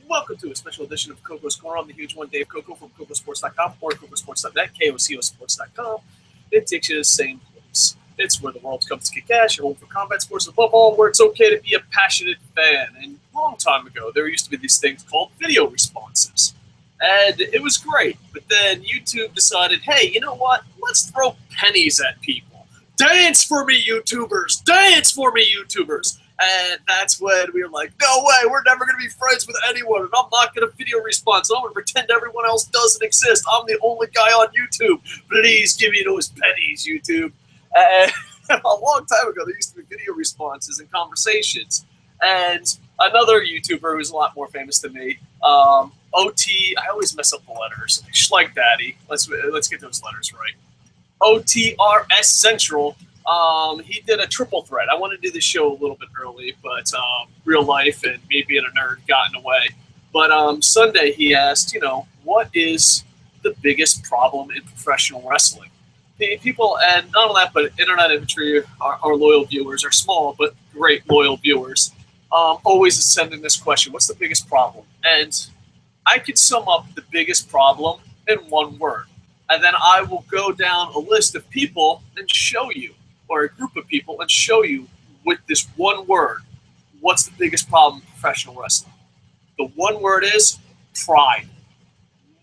Welcome to a special edition of Kocosports. I'm the huge one, Dave Coco from Kocosports.com or Kocosports.net, KOCOsports.com. It takes you to the same place. It's where the world comes to kick ass, your home for combat sports, above all, where it's okay to be a passionate fan. And a long time ago, there used to be these things called video responses. And it was great. But then YouTube decided, hey, you know what? Let's throw pennies at people. Dance for me, YouTubers! Dance for me, YouTubers! And that's when we were like, no way, we're never going to be friends with anyone, and I'm not going to video response. I'm going to pretend everyone else doesn't exist. I'm the only guy on YouTube. Please give me those pennies, YouTube. And a long time ago, there used to be video responses and conversations. And another YouTuber who's a lot more famous than me, I always mess up the letters. Schleich Daddy. Let's get those letters right. OTRSCentral. He did a triple threat. I wanted to do the show a little bit early, but real life and me being a nerd got in the way. But Sunday he asked, what is the biggest problem in professional wrestling? People, and not only that, but Internet Infantry, our loyal viewers, are small but great loyal viewers, always sending this question, what's the biggest problem? And I could sum up the biggest problem in one word. And then I will go down a list of people and show you, or a group of people, and show you with this one word, what's the biggest problem in professional wrestling. The one word is pride.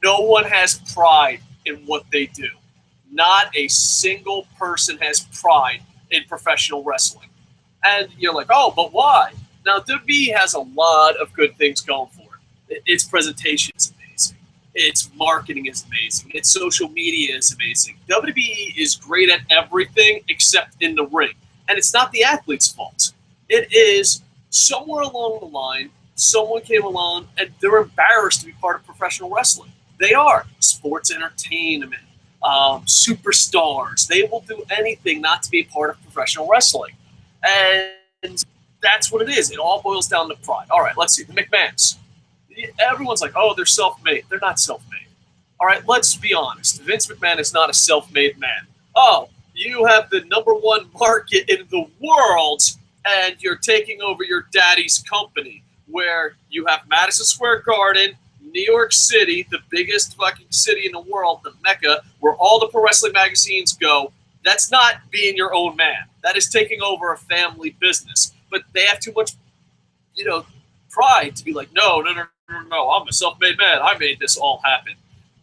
No one has pride in what they do. Not a single person has pride in professional wrestling. And you're like, oh, but why? Now, WWE has a lot of good things going for it. Its presentation is amazing. Its marketing is amazing. Its social media is amazing. WWE is great at everything except in the ring. And it's not the athlete's fault. It is somewhere along the line, someone came along and they're embarrassed to be part of professional wrestling. They are. Sports entertainment, superstars. They will do anything not to be part of professional wrestling. And that's what it is. It all boils down to pride. All right, let's see. The McMahons. Everyone's like, oh, they're self-made. They're not self-made. All right, let's be honest. Vince McMahon is not a self-made man. Oh, you have the #1 market in the world, and you're taking over your daddy's company, where you have Madison Square Garden, New York City, the biggest fucking city in the world, the Mecca, where all the pro wrestling magazines go. That's not being your own man. That is taking over a family business. But they have too much, pride to be like, no, I'm a self-made man. I made this all happen.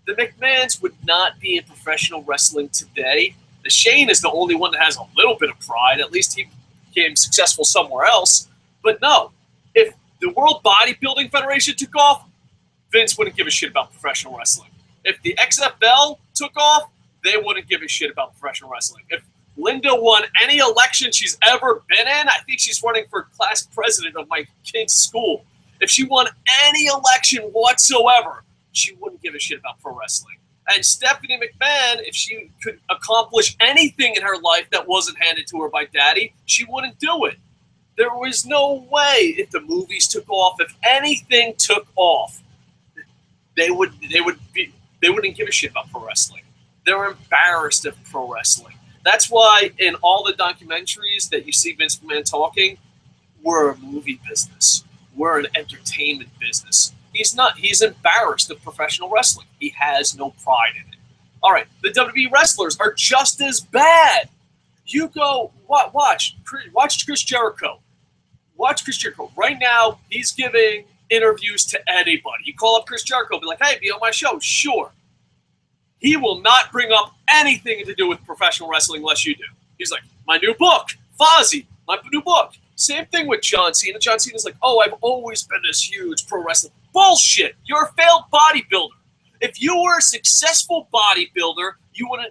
The McMahons would not be in professional wrestling today. The Shane is the only one that has a little bit of pride. At least he became successful somewhere else. But no, if the World Bodybuilding Federation took off, Vince wouldn't give a shit about professional wrestling. If the XFL took off, they wouldn't give a shit about professional wrestling. If Linda won any election she's ever been in, I think she's running for class president of my kid's school. If she won any election whatsoever, she wouldn't give a shit about pro wrestling. And Stephanie McMahon, if she could accomplish anything in her life that wasn't handed to her by daddy, she wouldn't do it. There was no way if the movies took off, if anything took off, they wouldn't give a shit about pro wrestling. They're embarrassed of pro wrestling. That's why in all the documentaries that you see Vince McMahon talking, we're a movie business. We're an entertainment business. He's not. He's embarrassed of professional wrestling. He has no pride in it. All right, the WWE wrestlers are just as bad. You go watch Chris Jericho. Watch Chris Jericho. Right now, he's giving interviews to anybody. You call up Chris Jericho, be like, hey, be on my show. Sure. He will not bring up anything to do with professional wrestling unless you do. He's like, my new book, Fozzy, my new book. Same thing with John Cena. John Cena's like, oh, I've always been this huge pro wrestling. Bullshit. You're a failed bodybuilder. If you were a successful bodybuilder,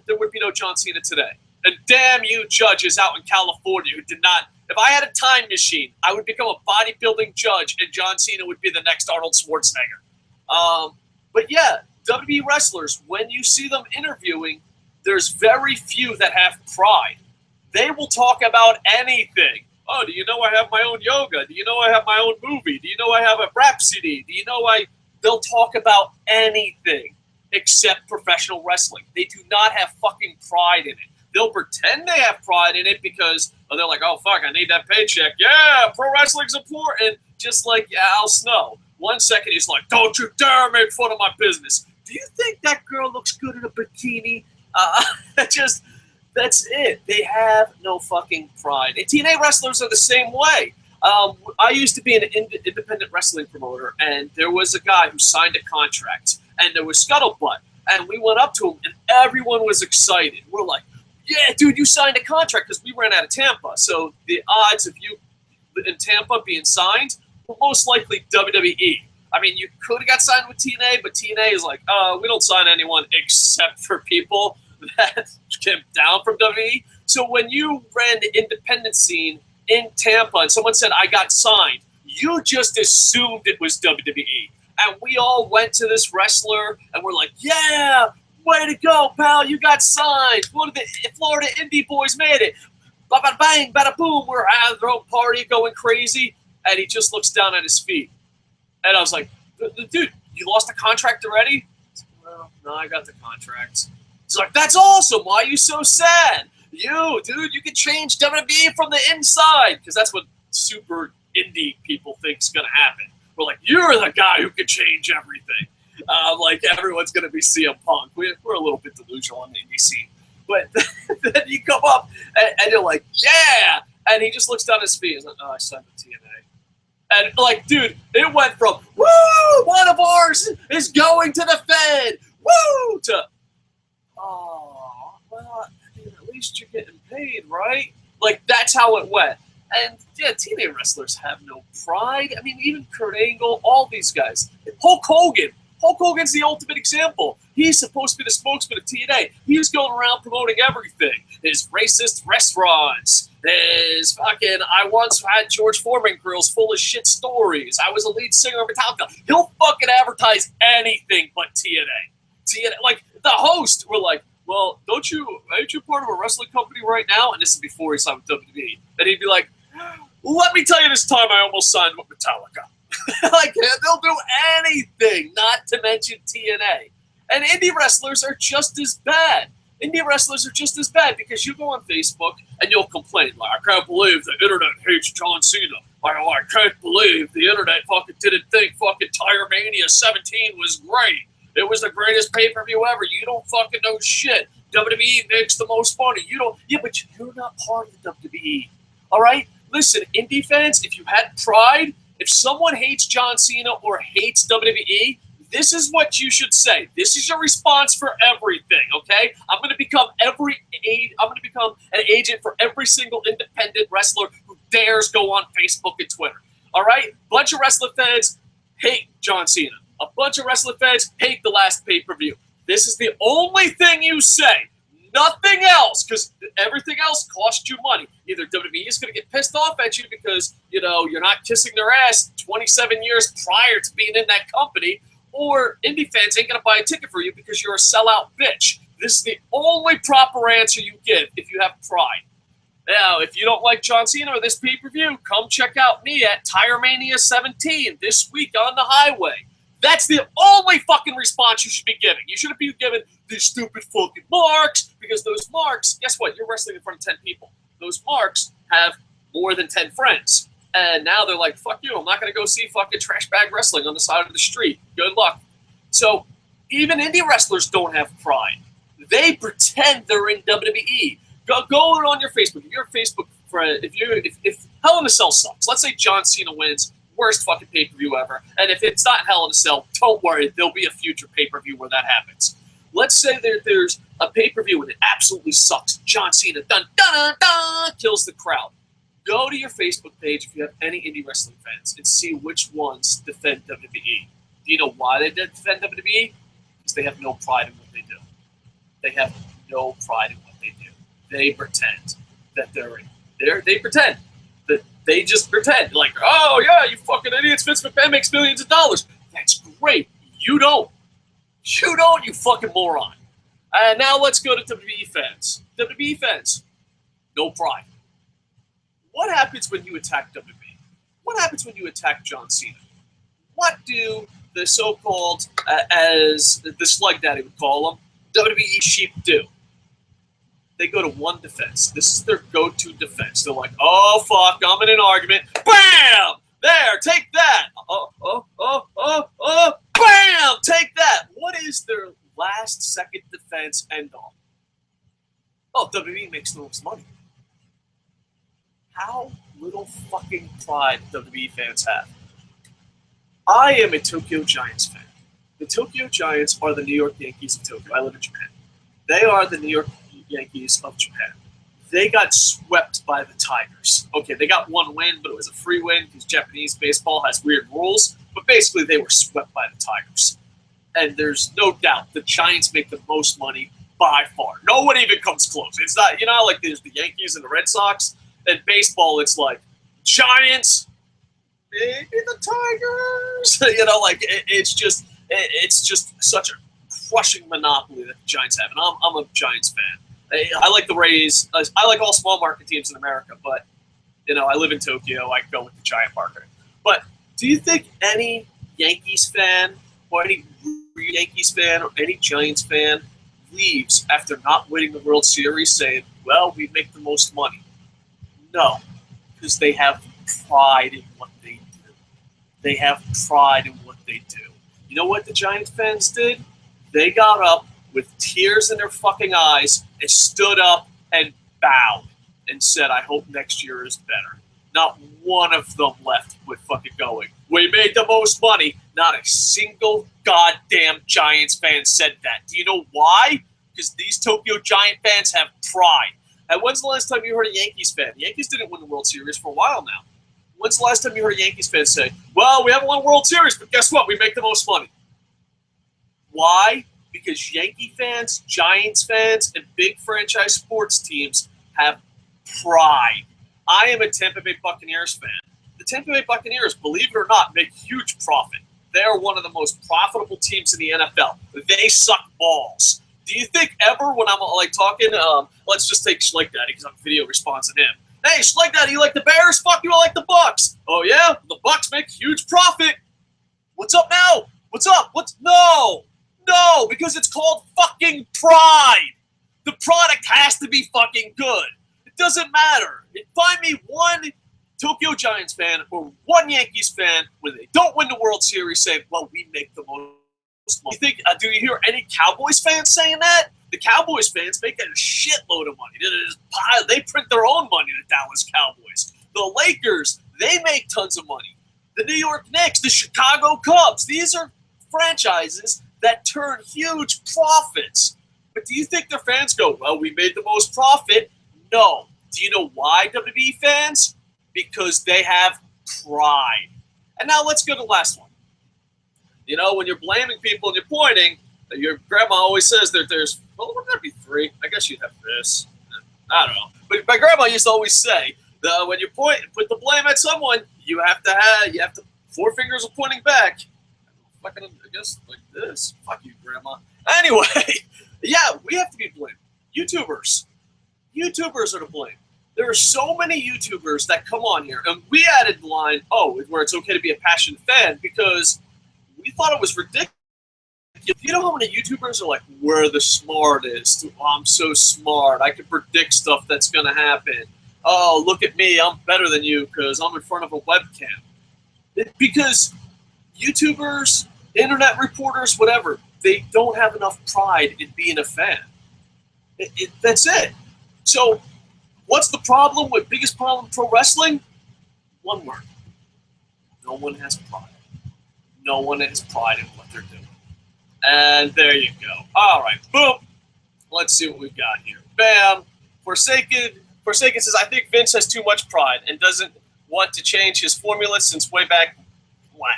there would be no John Cena today. And damn you judges out in California who did not. If I had a time machine, I would become a bodybuilding judge and John Cena would be the next Arnold Schwarzenegger. But yeah, WWE wrestlers, when you see them interviewing, there's very few that have pride. They will talk about anything. Oh, do you know I have my own yoga? Do you know I have my own movie? Do you know I have a rap CD? Do you know they'll talk about anything except professional wrestling. They do not have fucking pride in it. They'll pretend they have pride in it because they're like, oh, fuck, I need that paycheck. Yeah, pro wrestling's important. just like Al Snow. 1 second he's like, don't you dare make fun of my business. Do you think that girl looks good in a bikini? That's it. They have no fucking pride. And TNA wrestlers are the same way. I used to be an independent wrestling promoter, and there was a guy who signed a contract, and there was scuttlebutt, and we went up to him, and everyone was excited. We're like, yeah, dude, you signed a contract, because we ran out of Tampa. So the odds of you in Tampa being signed were most likely WWE. I mean, you could have got signed with TNA, but TNA is like, we don't sign anyone except for people that came down from WWE. So when you ran the independent scene in Tampa and someone said, I got signed, you just assumed it was WWE. And we all went to this wrestler and we're like, yeah, way to go, pal, you got signed. One of the Florida indie boys made it. Bada bang, bada boom, we're having our own party going crazy. And he just looks down at his feet. And I was like, dude, you lost the contract already? Well, no, I got the contract. He's like, that's awesome. Why are you so sad? You can change WWE from the inside. Because that's what super indie people think is going to happen. We're like, you're the guy who can change everything. Like, everyone's going to be CM Punk. We're a little bit delusional on the indie scene. But then you come up, and you're like, yeah! And he just looks down at his feet. He's like, oh, I signed with TNA. And, like, dude, it went from, woo, one of ours is going to the Fed, woo, to, oh, well, I mean, at least you're getting paid, right? Like, that's how it went. And, yeah, TNA wrestlers have no pride. I mean, even Kurt Angle, all these guys. Hulk Hogan's the ultimate example. He's supposed to be the spokesman of TNA. He was going around promoting everything. His racist restaurants. His fucking, I once had George Foreman grills full of shit stories. I was a lead singer of Metallica. He'll fucking advertise anything but TNA. Like, the host, we're like, well, ain't you part of a wrestling company right now? And this is before he signed with WWE. And he'd be like, let me tell you this time I almost signed with Metallica. Like, they'll do anything, not to mention TNA. And indie wrestlers are just as bad. Because you go on Facebook and you'll complain, like, I can't believe the internet hates John Cena. I can't believe the internet fucking didn't think fucking Tire Mania 17 was great. It was the greatest pay-per-view ever. You don't fucking know shit. WWE makes the most money. You don't. Yeah, but you're not part of the WWE. All right? Listen, indie fans, if you had pride, if someone hates John Cena or hates WWE, this is what you should say. This is your response for everything, okay? I'm going to become an agent for every single independent wrestler who dares go on Facebook and Twitter. All right? Bunch of wrestling fans hate John Cena. A bunch of wrestling fans hate the last pay-per-view. This is the only thing you say. Nothing else, because everything else costs you money. Either WWE is going to get pissed off at you because, you know, you're not kissing their ass 27 years prior to being in that company, or indie fans ain't going to buy a ticket for you because you're a sellout bitch. This is the only proper answer you give if you have pride. Now, if you don't like John Cena or this pay-per-view, come check out me at Tire Mania 17 this week on the highway. That's the only fucking response you should be giving. You shouldn't be giving these stupid fucking marks, because those marks, guess what? You're wrestling in front of 10 people. Those marks have more than 10 friends. And now they're like, fuck you, I'm not going to go see fucking trash bag wrestling on the side of the street. Good luck. So even indie wrestlers don't have pride. They pretend they're in WWE. Go on your Facebook. If you're a Facebook friend, if Hell in a Cell sucks, let's say John Cena wins, worst fucking pay-per-view ever. And if it's not Hell in a Cell, don't worry, there'll be a future pay-per-view where that happens. Let's say there's a pay-per-view and it absolutely sucks. John Cena, dun, dun, dun, dun, kills the crowd. Go to your Facebook page if you have any indie wrestling fans and see which ones defend WWE. Do you know why they defend WWE? Because they have no pride in what they do. They have no pride in what they do. They pretend that they pretend. They just pretend, like, oh, yeah, you fucking idiots, Vince McMahon makes millions of dollars. That's great. You don't. You don't, you fucking moron. And now let's go to WWE fans. WWE fans, no pride. What happens when you attack WWE? What happens when you attack John Cena? What do the so-called, as the Slug Daddy would call them, WWE sheep do? They go to one defense. This is their go-to defense. They're like, oh, fuck, I'm in an argument. Bam! There, take makes the most money. How little fucking pride WWE fans have. I am a Tokyo Giants fan. The Tokyo Giants are the New York Yankees of Tokyo. I live in Japan. They are the New York Yankees of Japan. They got swept by the Tigers. Okay, they got one win, but it was a free win because Japanese baseball has weird rules. But basically, they were swept by the Tigers. And there's no doubt the Giants make the most money by far. No one even comes close. It's not, like there's the Yankees and the Red Sox. And baseball, it's like Giants, maybe the Tigers. It's just such a crushing monopoly that the Giants have. And I'm a Giants fan. I like the Rays. I like all small market teams in America, but I live in Tokyo. I go with the giant market. But do you think any Yankees fan or any Yankees fan or any Giants fan leaves after not winning the World Series saying, well, we make the most money? No, because they have pride in what they do. They have pride in what they do. You know what the Giants fans did? They got up with tears in their fucking eyes and stood up and bowed and said, I hope next year is better. Not one of them left with fucking going, we made the most money. Not a single goddamn Giants fan said that. Do you know why? Because these Tokyo Giant fans have pride. And when's the last time you heard a Yankees fan? The Yankees didn't win the World Series for a while now. When's the last time you heard a Yankees fan say, well, we haven't won a World Series, but guess what? We make the most money. Why? Because Yankee fans, Giants fans, and big franchise sports teams have pride. I am a Tampa Bay Buccaneers fan. The Tampa Bay Buccaneers, believe it or not, make huge profit. They are one of the most profitable teams in the NFL. They suck balls. Do you think ever when I'm talking, let's just take Schlick Daddy because I'm video responsing him. Hey, Schlick Daddy, you like the Bears? Fuck you, I like the Bucks. Oh yeah, the Bucks make huge profit. What's up now? What's up? No, because it's called fucking pride. The product has to be fucking good. It doesn't matter. Find me one Tokyo Giants fan or one Yankees fan when they don't win the World Series saying, well, we make the most money. Do you hear any Cowboys fans saying that? The Cowboys fans make a shitload of money. They print their own money, the Dallas Cowboys. The Lakers, they make tons of money. The New York Knicks, the Chicago Cubs, these are franchises that turn huge profits. But do you think their fans go, well, we made the most profit? No. Do you know why, WWE fans? Because they have pride. And now let's go to the last one. When you're blaming people and you're pointing, your grandma always says that there's, well, wouldn't that be three? I guess you'd have this. I don't know. But my grandma used to always say that when you point and put the blame at someone, you have to, four fingers are pointing back. Fucking, I guess, like this. Fuck you, grandma. Anyway, yeah, we have to be blamed. YouTubers are to blame. There are so many YouTubers that come on here, and we added the line, where it's okay to be a passionate fan, because we thought it was ridiculous. You know how many YouTubers are like, we're the smartest. Oh, I'm so smart. I can predict stuff that's going to happen. Oh, look at me. I'm better than you because I'm in front of a webcam. Because YouTubers, internet reporters, whatever, they don't have enough pride in being a fan. That's it. So what's the problem with biggest problem in pro wrestling? One word. No one has pride. No one has pride in what they're doing. And there you go. All right, boom. Let's see what we've got here. Bam. Forsaken says, I think Vince has too much pride and doesn't want to change his formula since way back when.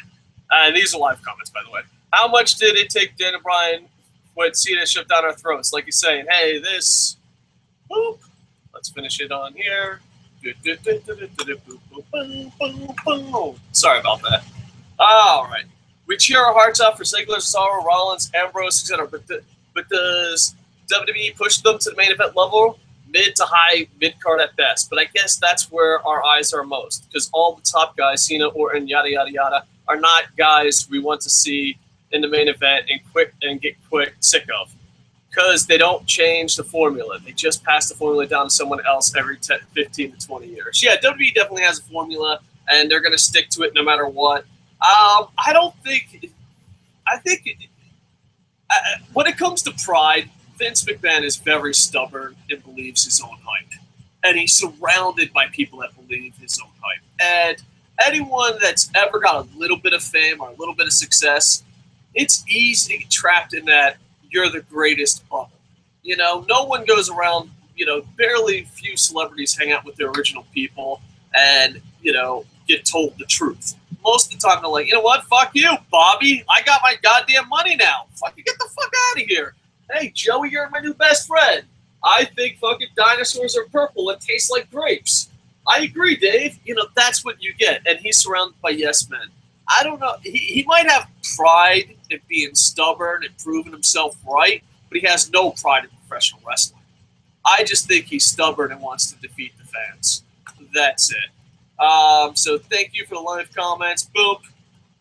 And these are live comments, by the way. How much did it take Dan and Bryan when Cena shoved down our throats? Like he's saying, hey, this. Boop. Let's finish it on here. Sorry about that. All right. We cheer our hearts out for Ziggler, Cesaro, Rollins, Ambrose, etc. But does WWE push them to the main event level? Mid to high, mid-card at best. But I guess that's where our eyes are most. Because all the top guys, Cena, Orton, yada, yada, yada, are not guys we want to see in the main event and get sick of. Because they don't change the formula. They just pass the formula down to someone else every 15 to 20 years. Yeah, WWE definitely has a formula, and they're going to stick to it no matter what. I think when it comes to pride, Vince McMahon is very stubborn and believes his own hype. And he's surrounded by people that believe his own hype. And anyone that's ever got a little bit of fame or a little bit of success, it's easy to get trapped in that you're the greatest bubble. You know, no one goes around, you know, barely few celebrities hang out with their original people and, you know, get told the truth. Most of the time they're like, you know what, fuck you, Bobby. I got my goddamn money now. Fucking get the fuck out of here. Hey, Joey, you're my new best friend. I think fucking dinosaurs are purple and taste like grapes. I agree, Dave. You know, that's what you get. And he's surrounded by yes men. I don't know. He might have pride in being stubborn and proving himself right, but he has no pride in professional wrestling. I just think he's stubborn and wants to defeat the fans. That's it. So thank you for the live comments. Boom.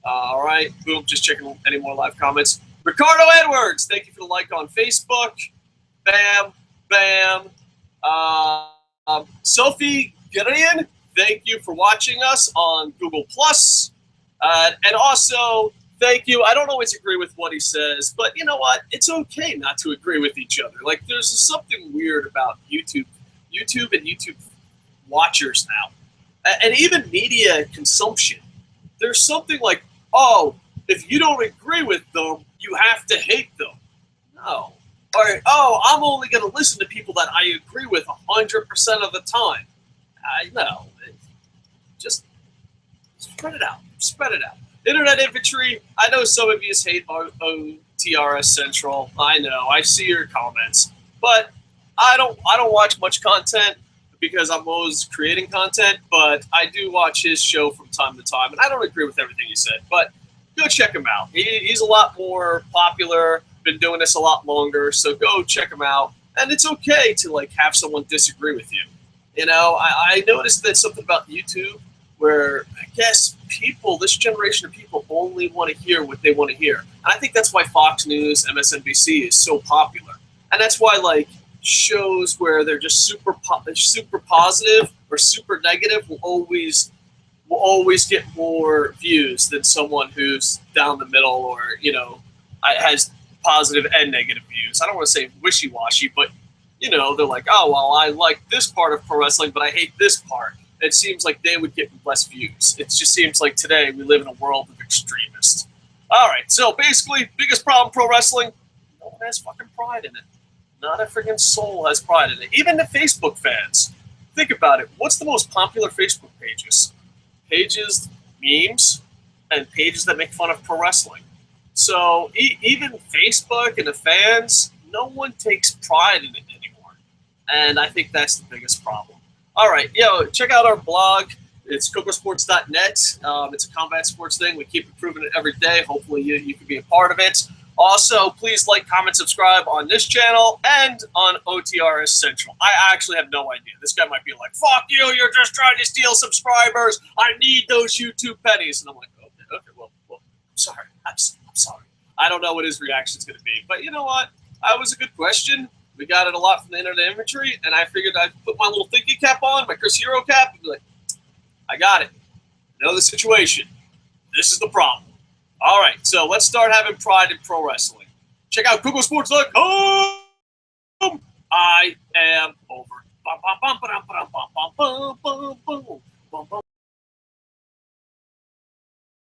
All right. Boom. Just checking any more live comments. Ricardo Edwards, thank you for the like on Facebook. Bam. Bam. Sophie Gideon, thank you for watching us on Google+. And also, thank you. I don't always agree with what he says, but you know what? It's okay not to agree with each other. Like, there's something weird about YouTube and YouTube watchers now. And even media consumption. There's something like, oh, if you don't agree with them, you have to hate them. No. Or, oh, I'm only going to listen to people that I agree with 100% of the time. I know. Just spread it out. Spread it out. Internet infantry, I know some of you hate OTRSCentral. I know. I see your comments. But I don't watch much content because I'm always creating content, but I do watch his show from time to time, and I don't agree with everything he said, but go check him out. He's a lot more popular, been doing this a lot longer, so go check him out. And it's okay to like have someone disagree with you. You know, I noticed that something about YouTube where I guess people, this generation of people only want to hear what they want to hear. And I think that's why Fox News, MSNBC is so popular. And that's why like shows where they're just super positive or super negative will always get more views than someone who's down the middle or, you know, has positive and negative views. I don't want to say wishy-washy, but, you know, they're like, oh, well, I like this part of pro wrestling, but I hate this part. It seems like they would get less views. It just seems like today we live in a world of extremists. All right, so basically, biggest problem pro wrestling, no one has fucking pride in it. Not a freaking soul has pride in it. Even the Facebook fans. Think about it. What's the most popular Facebook pages? Pages, memes, and pages that make fun of pro wrestling. So even Facebook and the fans, no one takes pride in it anymore. And I think that's the biggest problem. All right, check out our blog. It's Kocosports.net. It's a combat sports thing. We keep improving it every day. Hopefully you can be a part of it. Also, please like, comment, subscribe on this channel and on OTRSCentral. I actually have no idea. This guy might be like, fuck you, you're just trying to steal subscribers. I need those YouTube pennies. And I'm like, okay, well I'm sorry. I'm sorry. I don't know what his reaction is going to be. But you know what? That was a good question. We got it a lot from the internet infantry, and I figured I'd put my little thinking cap on, my Chris Hero cap, and be like, I got it. I know the situation. This is the problem. All right, so let's start having pride in pro wrestling. Check out Kocosports.com. I am over.